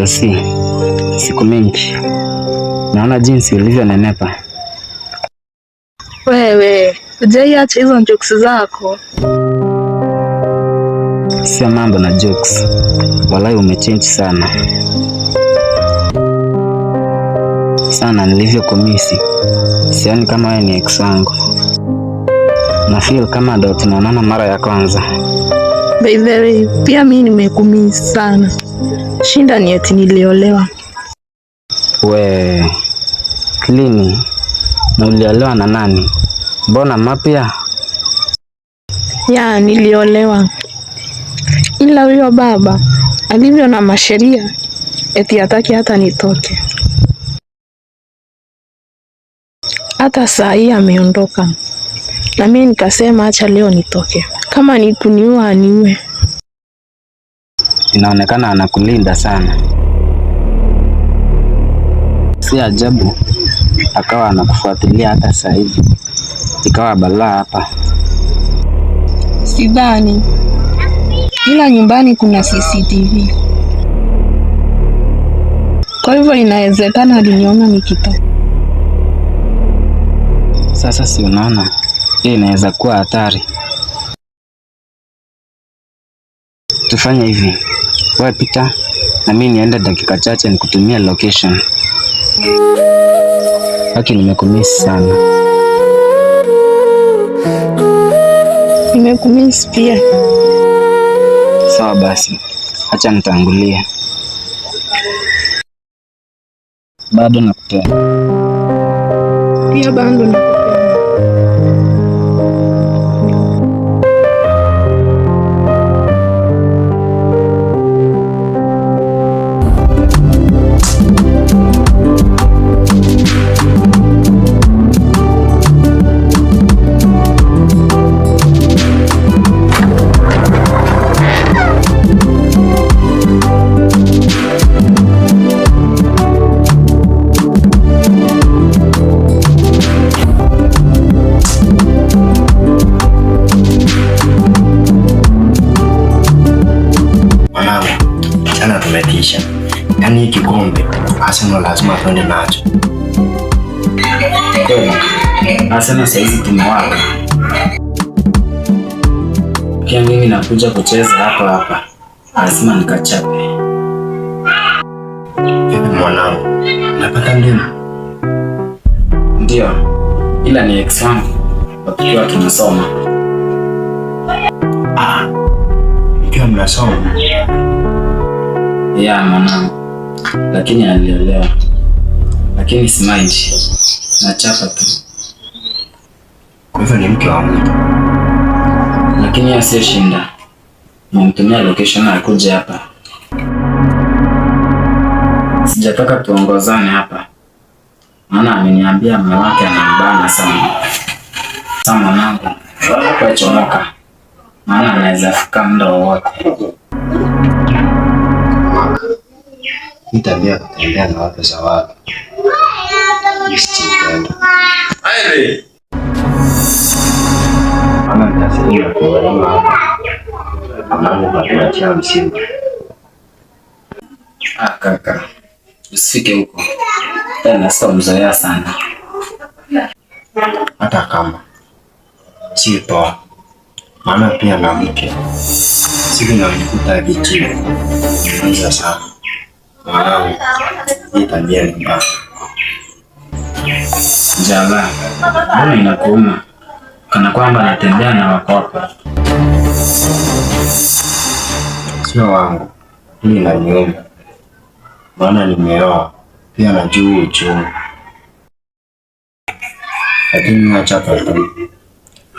LC. Siku mingi. Naona jinsi ulivyonenepa. Wewe, hujaiacha hizo jokes zako. Sio mambo na jokes. Walai umechange sana. Sana nilivyokumisi. Sioni kama wewe ni ex wangu. Na feel kama ndo tunaonana mara ya kwanza. By the way, pia mimi nimekumisi sana. Shinda ni eti niliolewa. We, Klini, na uliolewa na nani? Mbona mapya? Ya, niliolewa. Ila huyo baba alivyo na masheria eti hataki hata nitoke. Hata saa hii ameondoka. Na mimi nikasema acha leo nitoke. Kama ni kuniua aniue. Inaonekana anakulinda sana. Si ajabu akawa anakufuatilia hata sasa hivi. Ikawa balaa hapa. Sidhani. Ila nyumbani kuna CCTV. Kwa hivyo inawezekana aliniona nikitoka. Sasa si unaona? Hii inaweza kuwa hatari. Tufanye hivi. Wewe pita na mimi niende dakika chache nikutumia location. Haki nimekumisi sana. Nimekumisi pia. Sawa basi. Acha nitangulie. Bado nakupenda. Pia bado nakupenda. Yaani kikombe Arsenal lazima tuende nacho. Arsenal saizi tumewaka. Pia mimi nakuja kucheza hapa. Lazima nikachape. Mwanangu, napata ndimu? Ndio. Ila ni ex wangu. Wakiwa tunasoma. Ikiwa mnasoma? Ya mwanangu. Lakini aliolewa. Lakini smile. Nachapa tu. Kwa hivyo ni mke wa mtu. Lakini asiyeshinda. Nimemtumia location akuje hapa. Sijataka tuongozane hapa. Maana ameniambia mume wake anambana sana. Sasa mwanangu, kwa chomoka. Maana anaweza fika muda wowote. Nitabia kutembea na watu za watu. Aende. Mama nitasaidia kuwalima hapa. Mama ataniachia msimu. Kaka. Usifike huko. Tena sio mzoea sana. Hata kama si poa. Maana pia na mke. Siku najikuta vichini. Kwanza sana. Mwanangu, hii tabia ni mbaya. Jala, mbona inakuuma? Kana kwamba natembea na wakopa. Sio wangu, hii inaniuma. Maana nimeoa, pia najua uchungu. Lakini nachapa tu.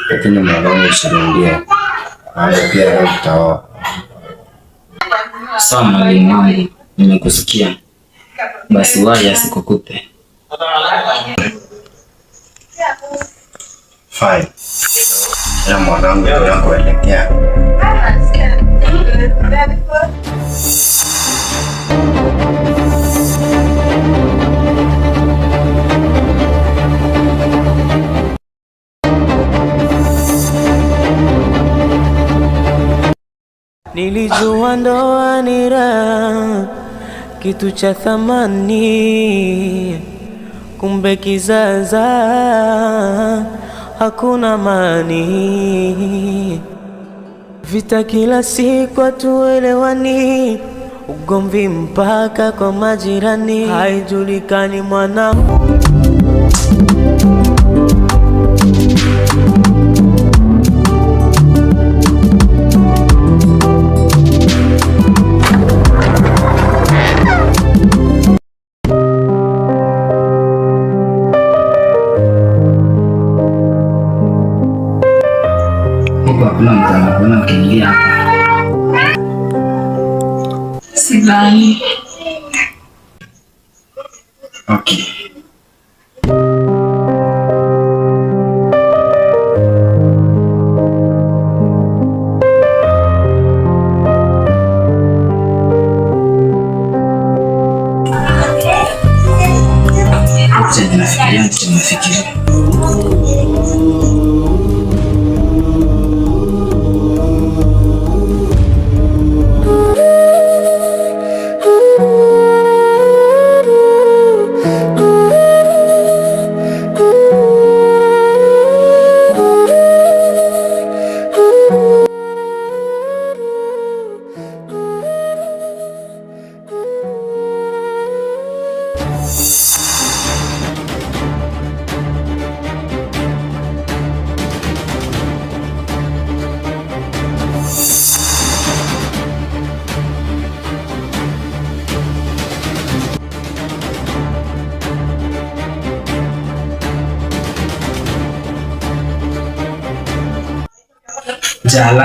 Lakini mwanangu usirudie. Maana pia leo tutaoa. Sawa mwalimu wangu, nimekusikia. Basi waje asikukute. Fine. Ya mwanangu tunakoelekea. Nilijua ndoa ni raha kitu cha thamani, kumbe kizaza hakuna amani. Vita kila siku hatuelewani, ugomvi mpaka kwa majirani, haijulikani mwanangu. Hakuna mtu anakuona ukiingia hapa. Sidhani. Okay. Nafikiria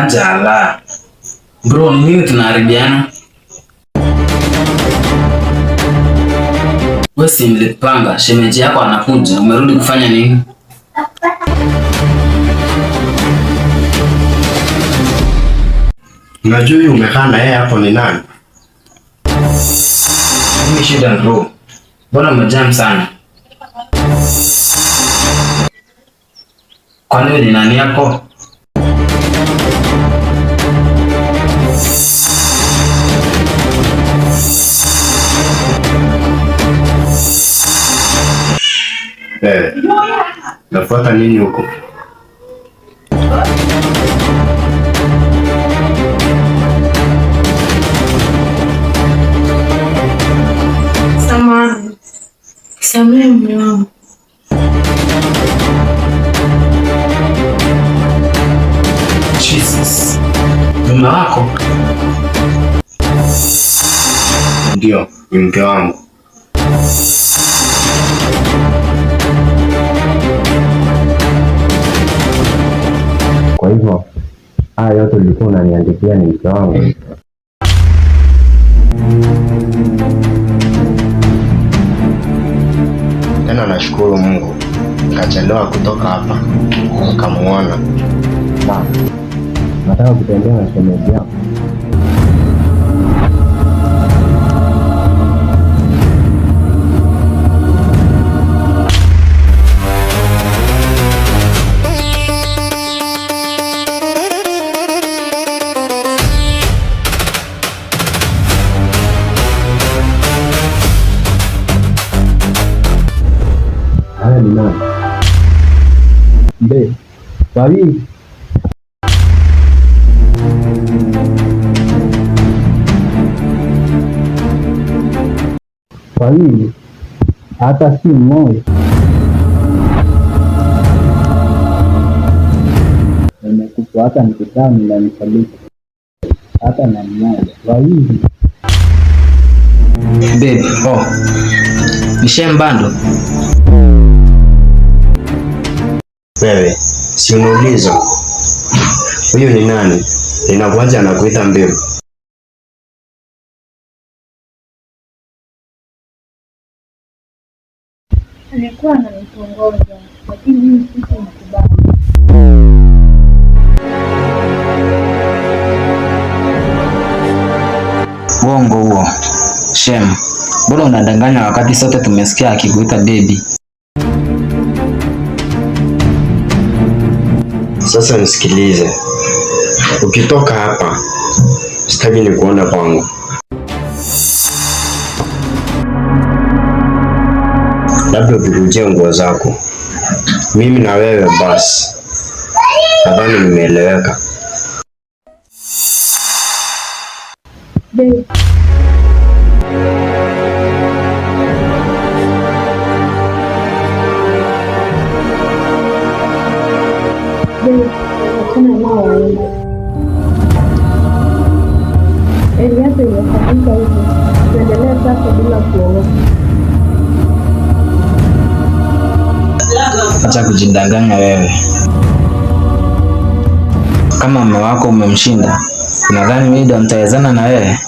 Jala. Bro, ni nini tunaharibiana? Wewe si mlipanga, shemeji yako anakuja, umerudi kufanya nini? Unajua umekaa na yeye hapo ni nani? Mimi shida bro. Mbona umejam sana? Kwani wewe ni nani yako? Nafuata nini huko? Samahani. Samehe mume wangu. Jesus. Mume wako? Ndio, ni mke wangu. Kwa hivyo haya yote ulikuwa unaniandikia ni mke wangu. Tena nashukuru Mungu nikachelewa kutoka hapa nikamuona. Nataka kutembea na shemeji yako. Haya ni nani? Mbe, Fabi. Fabi, hata si mmoja. Nimekufuata mkutano na nisaliti. Hata na mmoja. Fabi. Babe, Nishembando. Wewe, si unauliza huyu ni nani? Inakuaje anakuita Mbeu? Alikuwa ananitongoza, lakini mimi sikumkubali. Uongo huo. Shem, mbona unadanganya wakati sote tumesikia akikuita baby? Sasa nisikilize. Ukitoka hapa, sitaki nikuona kwangu. labda uvirujie nguo zako. Mimi na wewe basi. Nadhani nimeeleweka. Acha kujidanganya wewe. Kama mume wako umemshinda, unadhani mimi ndo nitawezana na wewe?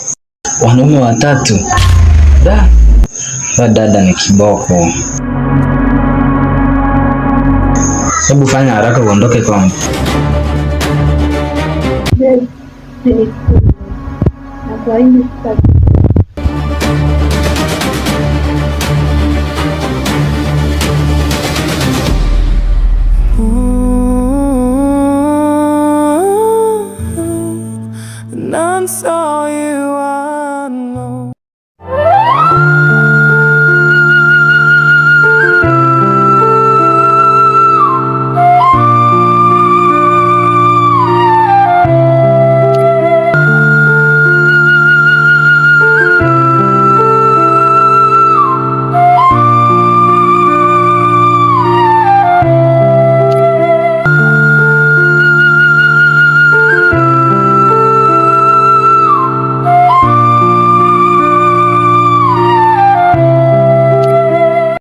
Wanaume watatu. Dada ni kiboko. Hebu fanya haraka uondoke kwangu. Na kwa hiyo